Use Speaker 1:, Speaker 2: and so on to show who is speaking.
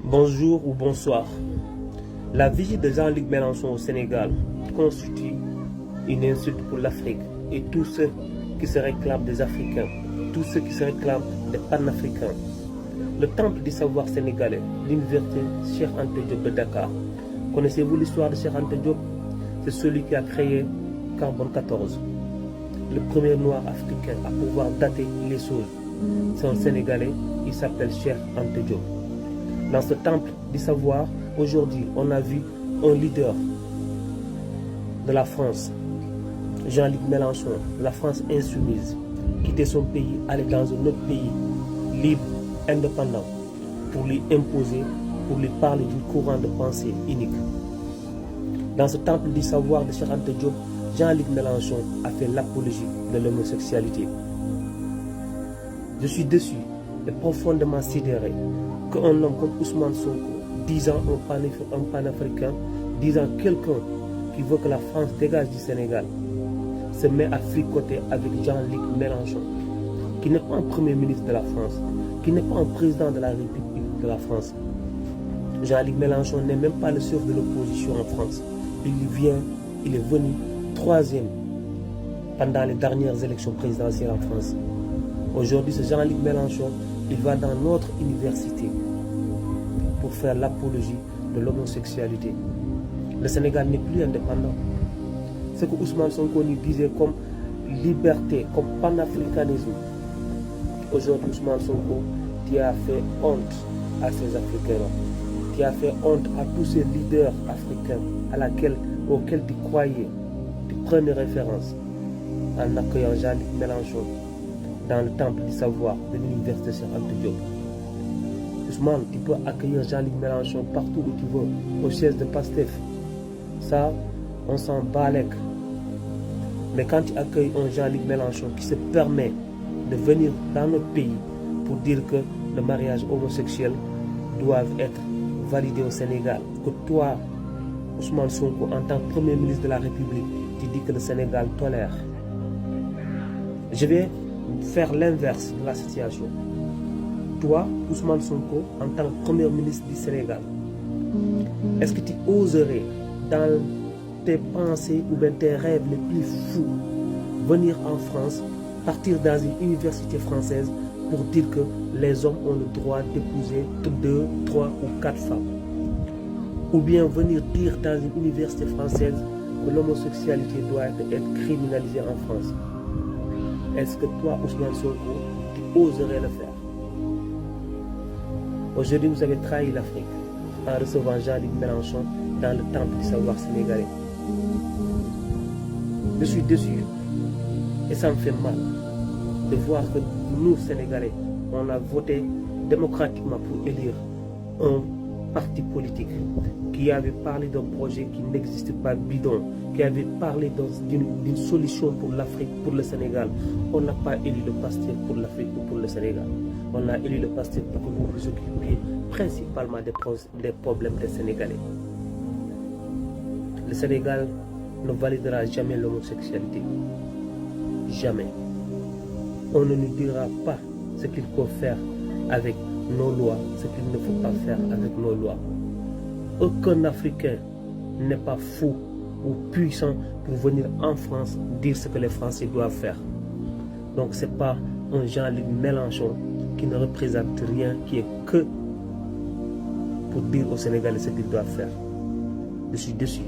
Speaker 1: Bonjour ou bonsoir. La visite de Jean-Luc Mélenchon au Sénégal constitue une insulte pour l'Afrique et tous ceux qui se réclament des Africains, tous ceux qui se réclament des panafricains. Le temple du savoir sénégalais, l'université Cheikh Anta Diop de Dakar. Connaissez-vous l'histoire de Cheikh Anta Diop? C'est celui qui a créé Carbone 14, le premier noir africain à pouvoir dater les choses. C'est un Sénégalais, il s'appelle Cheikh Anta Diop. Dans ce temple du savoir, aujourd'hui, on a vu un leader de la France, Jean-Luc Mélenchon, de la France insoumise, quitter son pays, aller dans un autre pays, libre, indépendant, pour lui imposer, pour lui parler d'une courant de pensée unique. Dans ce temple du savoir de Cheikh Anta Diop, Jean-Luc Mélenchon a fait l'apologie de l'homosexualité. Je suis déçu et profondément sidéré qu'un homme comme Ousmane Sonko, disant un panafricain, disant quelqu'un qui veut que la France dégage du Sénégal, se met à fricoter avec Jean-Luc Mélenchon, qui n'est pas un premier ministre de la France, qui n'est pas un président de la République de la France. Jean-Luc Mélenchon n'est même pas le chef de l'opposition en France. Il est venu troisième pendant les dernières élections présidentielles en France. Aujourd'hui, ce Jean-Luc Mélenchon, il va dans notre université pour faire l'apologie de l'homosexualité. Le Sénégal n'est plus indépendant. Ce que Ousmane Sonko nous disait comme liberté, comme panafricanisme. Aujourd'hui, Ousmane Sonko, tu as fait honte à ces Africains-là. Tu as fait honte à tous ces leaders africains auxquels tu croyais, tu prenais référence en accueillant Jean-Luc Mélenchon dans le temple du savoir de l'université Cheikh Anta Diop. Ousmane, tu peux accueillir Jean-Luc Mélenchon partout où tu veux, au siège de Pastef. Ça, on s'en balèque. Mais quand tu accueilles un Jean-Luc Mélenchon qui se permet de venir dans notre pays pour dire que le mariage homosexuel doit être validé au Sénégal, que toi, Ousmane Sonko, en tant que Premier ministre de la République, tu dis que le Sénégal tolère. Je vais faire l'inverse de la situation. Toi, Ousmane Sonko, en tant que Premier ministre du Sénégal, est-ce que tu oserais, dans tes pensées ou bien tes rêves les plus fous, venir en France, partir dans une université française pour dire que les hommes ont le droit d'épouser 2, 3 ou 4 femmes? Ou bien venir dire dans une université française que l'homosexualité doit être criminalisée en France? Est-ce que toi, Ousmane Sonko, tu oserais le faire? Aujourd'hui, vous avez trahi l'Afrique en recevant Jean-Luc Mélenchon dans le temple du savoir sénégalais. Je suis déçu et ça me fait mal de voir que nous, Sénégalais, on a voté démocratiquement pour élire un parti politique qui avait parlé d'un projet qui n'existe pas, bidon, qui avait parlé d'une solution pour l'Afrique, pour le Sénégal. On n'a pas élu le pasteur pour l'Afrique ou pour le Sénégal. On a élu le pasteur pour que vous vous occupiez principalement des problèmes des Sénégalais. Le Sénégal ne validera jamais l'homosexualité. Jamais. On ne nous dira pas ce qu'il faut faire avec nos lois, ce qu'il ne faut pas faire avec nos lois. Aucun Africain n'est pas fou ou puissant pour venir en France dire ce que les Français doivent faire. Donc ce n'est pas un Jean-Luc Mélenchon qui ne représente rien, qui est que pour dire aux Sénégalais ce qu'ils doivent faire. Je suis déçu.